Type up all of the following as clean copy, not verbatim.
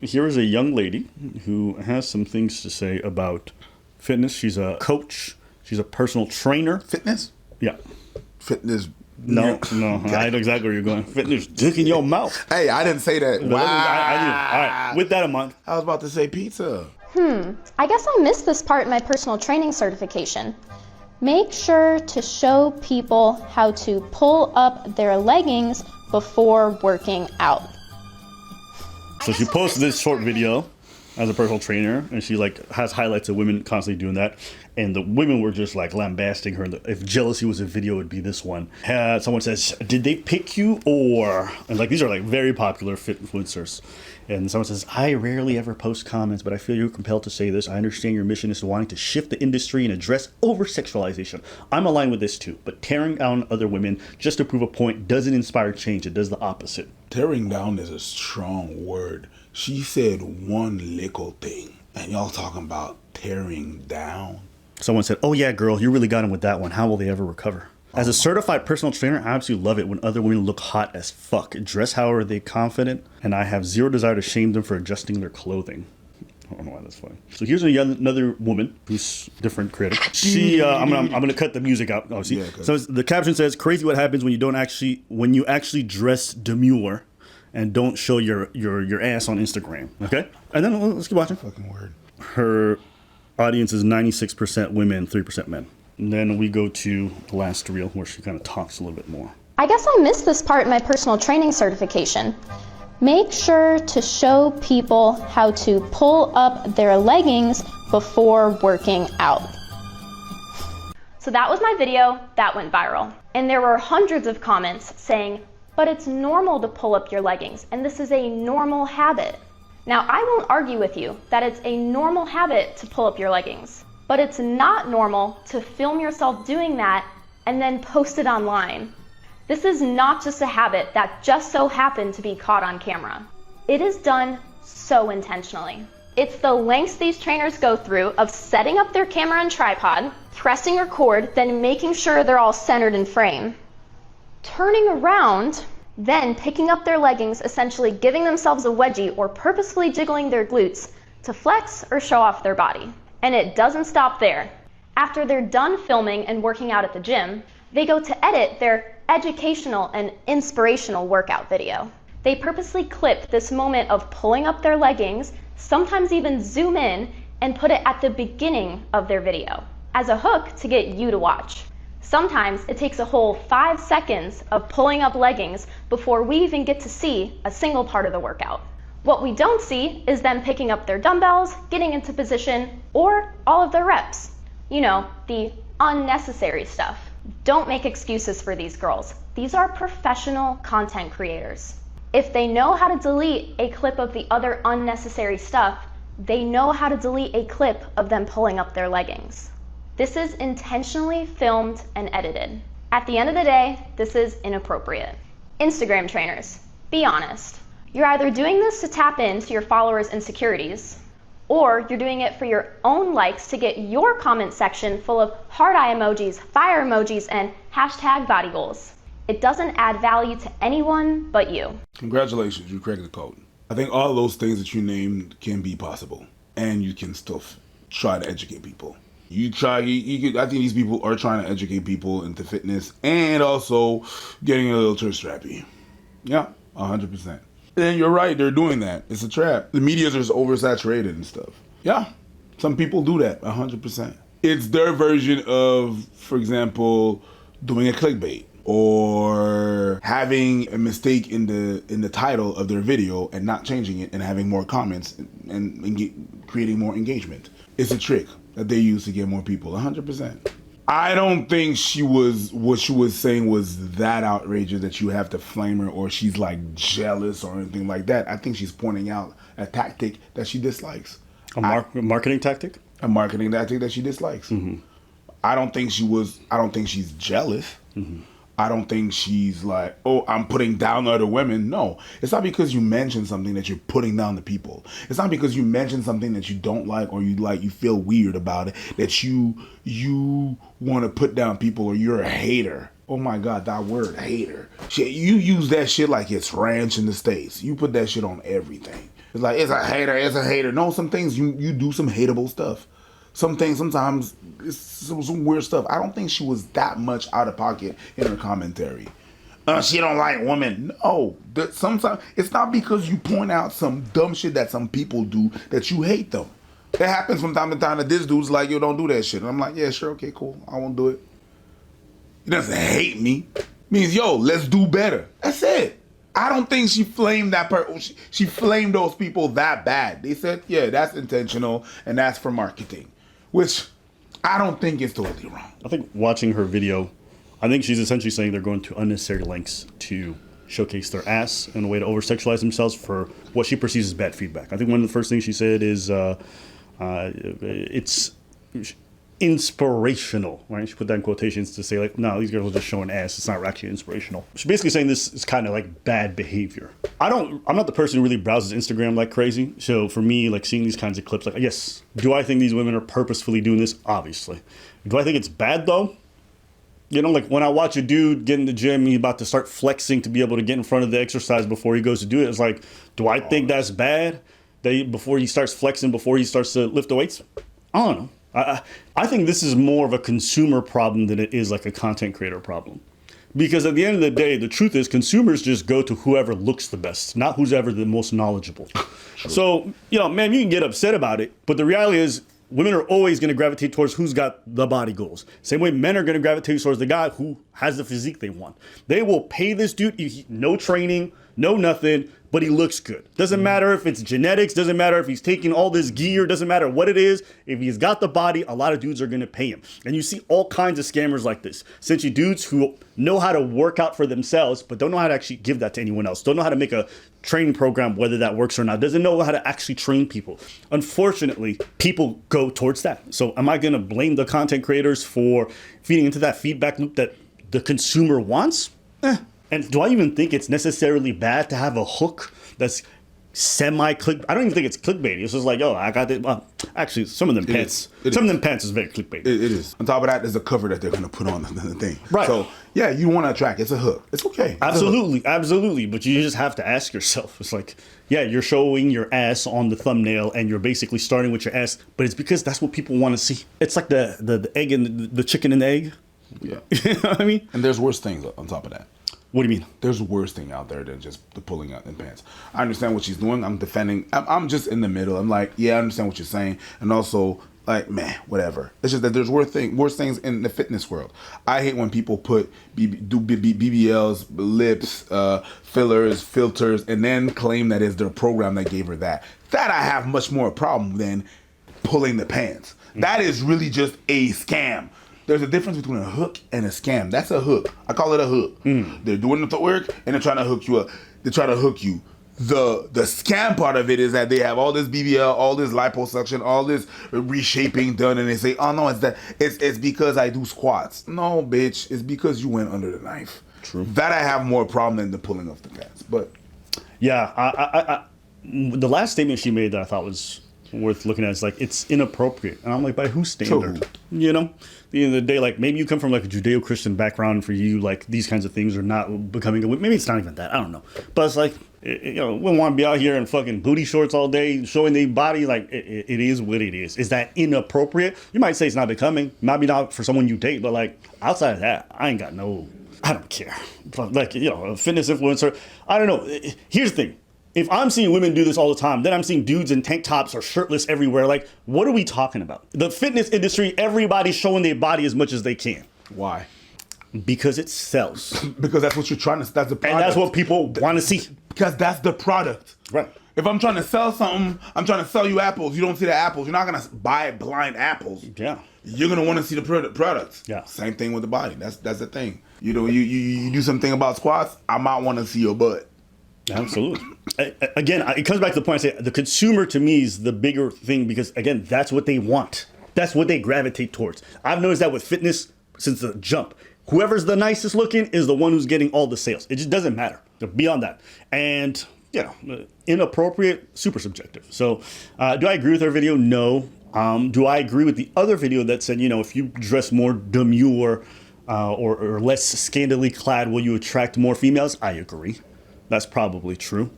Here is a young lady who has some things to say about fitness. She's a coach. She's a personal trainer. Fitness? Yeah. Fitness. No. I know exactly where you're going. Fitness dick in your mouth. Hey, I didn't say that. Wow. I knew. All right. With that in mind. I was about to say pizza. I guess I missed this part in my personal training certification. Make sure to show people how to pull up their leggings before working out. So she posted this short video as a personal trainer, and she has highlights of women constantly doing that, and the women were just lambasting her. If jealousy was a video, it would be this one. Someone says, "Did they pick you?" And these are very popular fit influencers. And someone says, "I rarely ever post comments, but I feel you're compelled to say this. I understand your mission is wanting to shift the industry and address over-sexualization. I'm aligned with this too, but tearing down other women just to prove a point doesn't inspire change. It does the opposite." Tearing down is a strong word. She said one little thing, and y'all talking about tearing down. Someone said, "Oh yeah, girl, you really got him with that one. How will they ever recover?" As a certified personal trainer, I absolutely love it when other women look hot as fuck, dress however they confident, and I have zero desire to shame them for adjusting their clothing. I don't know why that's funny. So here's another woman who's different critic. She, I'm gonna cut the music out. Oh, see. Yeah, so the caption says, "Crazy what happens when you actually dress demure and don't show your ass on Instagram." Okay, and then let's keep watching. Fucking word. Her audience is 96% women, 3% men. And then we go to the last reel where she kind of talks a little bit more. I guess I missed this part in my personal training certification. Make sure to show people how to pull up their leggings before working out. So that was my video, that went viral. And there were hundreds of comments saying, "But it's normal to pull up your leggings, and this is a normal habit." Now, I won't argue with you that it's a normal habit to pull up your leggings, but it's not normal to film yourself doing that and then post it online. This is not just a habit that just so happened to be caught on camera. It is done so intentionally. It's the lengths these trainers go through of setting up their camera and tripod, pressing record, then making sure they're all centered in frame, turning around, then picking up their leggings, essentially giving themselves a wedgie or purposefully jiggling their glutes to flex or show off their body. And it doesn't stop there. After they're done filming and working out at the gym, they go to edit their educational and inspirational workout video. They purposely clip this moment of pulling up their leggings, sometimes even zoom in and put it at the beginning of their video as a hook to get you to watch. Sometimes it takes a whole 5 seconds of pulling up leggings before we even get to see a single part of the workout. What we don't see is them picking up their dumbbells, getting into position, or all of their reps. You know, the unnecessary stuff. Don't make excuses for these girls. These are professional content creators. If they know how to delete a clip of the other unnecessary stuff, they know how to delete a clip of them pulling up their leggings. This is intentionally filmed and edited. At the end of the day, this is inappropriate. Instagram trainers, be honest. You're either doing this to tap into your followers' insecurities, or you're doing it for your own likes to get your comment section full of heart eye emojis, fire emojis, and hashtag body goals. It doesn't add value to anyone but you. Congratulations, you cracked the code. I think all those things that you named can be possible, and you can still try to educate people. I think these people are trying to educate people into fitness and also getting a little thirst trappy. Yeah, 100%. And you're right, they're doing that. It's a trap. The media is just oversaturated and stuff. Yeah, some people do that, 100%. It's their version of, for example, doing a clickbait or having a mistake in the title of their video and not changing it and having more comments and creating more engagement. It's a trick that they use to get more people, 100%. I don't think what she was saying was that outrageous that you have to flame her or she's jealous or anything like that. I think she's pointing out a tactic that she dislikes. A marketing tactic? A marketing tactic that she dislikes. Mm-hmm. I don't think she's jealous. Mm-hmm. I don't think she's like, oh, I'm putting down other women. No, it's not because you mention something that you're putting down the people. It's not because you mention something that you don't like or you feel weird about it that you want to put down people or you're a hater. Oh my God, that word, hater. Shit, you use that shit like it's ranch in the States. You put that shit on everything. It's like, it's a hater, it's a hater. No, some things you do some hateable stuff. Some things, sometimes, it's some weird stuff. I don't think she was that much out of pocket in her commentary. She don't like women. No, sometimes it's not because you point out some dumb shit that some people do that you hate them. It happens from time to time that this dude's like, yo, don't do that shit. And I'm like, yeah, sure, okay, cool. I won't do it. He doesn't hate me. Means, yo, let's do better. That's it. I don't think she flamed that person. She flamed those people that bad. They said, yeah, that's intentional and that's for marketing, which I don't think is totally wrong. I think watching her video, I think she's essentially saying they're going to unnecessary lengths to showcase their ass in a way to over-sexualize themselves for what she perceives as bad feedback. I think one of the first things she said is it's inspirational, right? She put that in quotations to say, like, no, these girls are just showing ass. It's not actually inspirational. She's basically saying this is kind of like bad behavior. I'm not the person who really browses Instagram like crazy. So for me, like seeing these kinds of clips, like, yes, do I think these women are purposefully doing this? Obviously. Do I think it's bad though? You know, like when I watch a dude get in the gym, he's about to start flexing to be able to get in front of the exercise before he goes to do it. It's like, do I think that's bad? Before he starts flexing, before he starts to lift the weights? I don't know. I think this is more of a consumer problem than it is like a content creator problem. Because at the end of the day, the truth is consumers just go to whoever looks the best, not who's ever the most knowledgeable. So, you know, man, you can get upset about it, but the reality is women are always going to gravitate towards who's got the body goals. Same way men are going to gravitate towards the guy who has the physique they want. They will pay this dude, no training, no nothing, but he looks good. Doesn't matter if it's genetics, doesn't matter if he's taking all this gear, doesn't matter what it is. If he's got the body, a lot of dudes are going to pay him. And you see all kinds of scammers like this. Essentially dudes who know how to work out for themselves, but don't know how to actually give that to anyone else. Don't know how to make a training program, whether that works or not. Doesn't know how to actually train people. Unfortunately, people go towards that. So am I going to blame the content creators for feeding into that feedback loop that the consumer wants? And do I even think it's necessarily bad to have a hook that's semi-click? I don't even think it's clickbait. It's just like, oh, I got it. Well, actually, some of them pants is very clickbait. It is. On top of that, there's a cover that they're going to put on the thing. Right. So, yeah, you want to attract. It's a hook. It's okay. Absolutely. Absolutely. But you just have to ask yourself. It's like, yeah, you're showing your ass on the thumbnail and you're basically starting with your ass, but it's because that's what people want to see. It's like the egg and the chicken and the egg. Yeah. You know what I mean? And there's worse things on top of that. What do you mean? There's a worse thing out there than just the pulling out in pants. I understand what she's doing. I'm defending. I'm just in the middle. I'm like, yeah, I understand what you're saying. And also, like, man, whatever. It's just that there's worse things in the fitness world. I hate when people do BBLs, lips, fillers, filters, and then claim that it's their program that gave her that. That I have much more problem than pulling the pants. That is really just a scam. There's a difference between a hook and a scam. That's a hook. I call it a hook. They're doing the footwork and they're trying to hook you up. They're trying to hook you. The scam part of it is that they have all this BBL, all this liposuction, all this reshaping done, and they say, "Oh no, it's because I do squats." No, bitch, it's because you went under the knife. True. That I have more problem than the pulling off the pants. But yeah, I the last statement she made that I thought was worth looking at is like, it's inappropriate. And I'm like, by whose standard? You know? At the end of the day, like, maybe you come from like a Judeo-Christian background, for you, like, these kinds of things are not becoming, maybe it's not even that, I don't know. But it's like, you know, we want to be out here in fucking booty shorts all day, showing their body, like, it is what it is. Is that inappropriate? You might say it's not becoming, maybe not for someone you date, but like, outside of that, I don't care. But like, you know, a fitness influencer, I don't know. Here's the thing. If I'm seeing women do this all the time, then I'm seeing dudes in tank tops or shirtless everywhere. Like, what are we talking about? The fitness industry, everybody's showing their body as much as they can. why? Because it sells. Because that's what you're trying to. That's the product. And that's what people want to see. Because that's the product. Right. If I'm trying to sell something, I'm trying to sell you apples. You don't see the apples. You're not gonna buy blind apples. Yeah. You're gonna want to see the product. Yeah. Same thing with the body. That's the thing. You know, you do something about squats. I might want to see your butt. Absolutely. Again, it comes back to the point I say the consumer to me is the bigger thing because, again, that's what they want. That's what they gravitate towards. I've noticed that with fitness since the jump. Whoever's the nicest looking is the one who's getting all the sales. It just doesn't matter. Beyond that. And, you know, inappropriate, super subjective. So do I agree with her video? No. Do I agree with the other video that said, you know, if you dress more demure or less scantily clad, will you attract more females? I agree. That's probably true.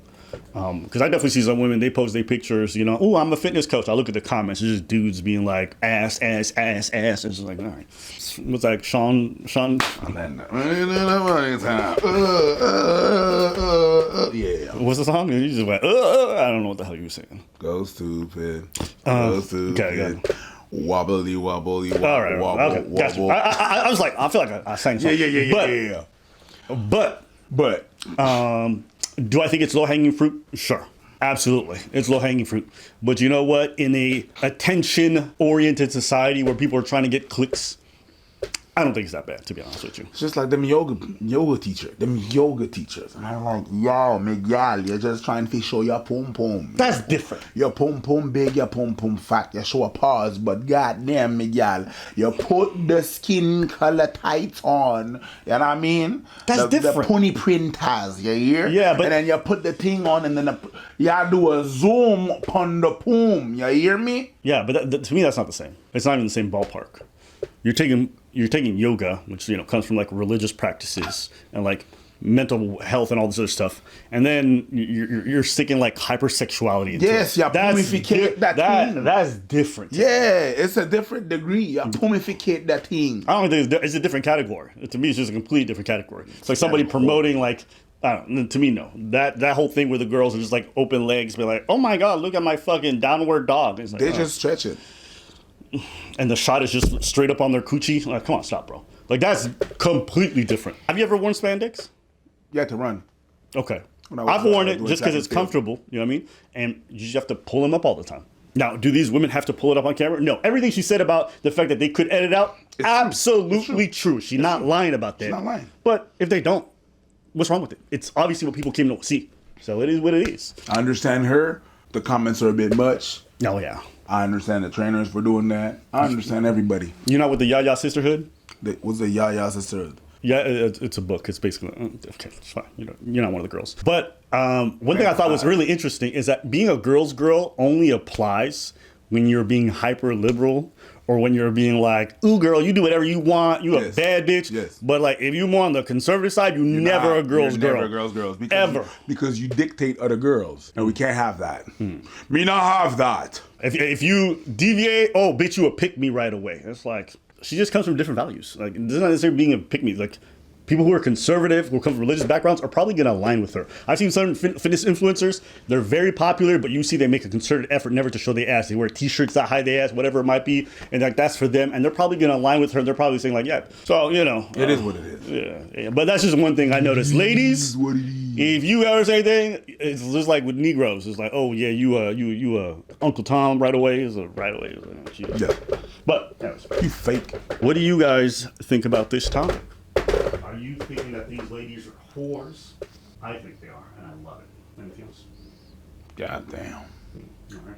Because I definitely see some women, they post their pictures, you know, oh, I'm a fitness coach. I look at the comments, it's just dudes being like, ass, ass, ass, ass. It's just like, all right. It's like Sean. Yeah. What's the song? You just went, I don't know what the hell you were saying. Go stupid. Go stupid. Okay. Wobbly, wobbly, wobble, All right. wobble, Okay. Gotcha. wobble. I was like, I feel like I sang something. Yeah. But do I think it's low-hanging fruit? Sure. Absolutely. It's low-hanging fruit. But you know what? In a attention-oriented society where people are trying to get clicks, I don't think it's that bad, to be honest with you. It's just like them yoga teachers. And I'm like, yo, Miguel, you're just trying to show your pum pum. That's different. Your pum pum big, your pum pum fat. You show a pause, but goddamn, Miguel, you put the skin color tights on. You know what I mean? That's different. The pony printers, you hear? Yeah, but... And then you put the thing on, and then you do a zoom on the pum. You hear me? Yeah, but to me, that's not the same. It's not even the same ballpark. You're taking yoga, which, you know, comes from like religious practices and like mental health and all this other stuff, and then you're sticking like hypersexuality into yes, it. you pumificate that thing. That's different. Yeah, it's a different degree. You pumificate that thing. I don't think it's a different category. To me, it's just a completely different category. It's like somebody promoting like, I don't know, to me, no. That whole thing where the girls are just like open legs, be like, oh my God, look at my fucking downward dog. It's like, they just stretch it. And the shot is just straight up on their coochie. Like, come on, stop, bro. Like, that's completely different. Have you ever worn spandex? You had to run. Okay. I've worn it just because it's comfortable, you know what I mean? And you just have to pull them up all the time. Now, do these women have to pull it up on camera? No. Everything she said about the fact that they could edit out, it's absolutely true. She's not lying about that. She's not lying. But if they don't, what's wrong with it? It's obviously what people came to see. So it is what it is. I understand her. The comments are a bit much. Oh, yeah. I understand the trainers for doing that. I understand everybody. You're not with the Yaya Sisterhood? What's the Yaya Sisterhood? Yeah, it's a book. It's basically, okay, it's fine. You're not one of the girls. But one thing I thought was really interesting is that being a girl's girl only applies when you're being hyper liberal or when you're being like, ooh, girl, you do whatever you want. You a bad bitch. Yes. But like, if you're more on the conservative side, you're never a girl's girl. Never a girl's girl. Because you dictate other girls. And we can't have that. Me not have that. If you deviate, oh, bitch, you a pick me right away. It's like, she just comes from different values. Like, this is not necessarily being a pick me. Like, people who are conservative, who come from religious backgrounds, are probably going to align with her. I've seen some fitness influencers. They're very popular, but you see they make a concerted effort never to show their ass. They wear T-shirts that hide their ass, whatever it might be, and like that's for them. And they're probably going to align with her. They're probably saying like, yeah. So it is what it is. Yeah. But that's just one thing I noticed, ladies. What it is. If you ever say anything, it's just like with Negroes. It's like, oh yeah, you Uncle Tom right away is a right away. Yeah. But anyways, you fake. What do you guys think about this topic? Are you thinking that these ladies are whores? I think they are, and I love it. Anything else? God damn. All right.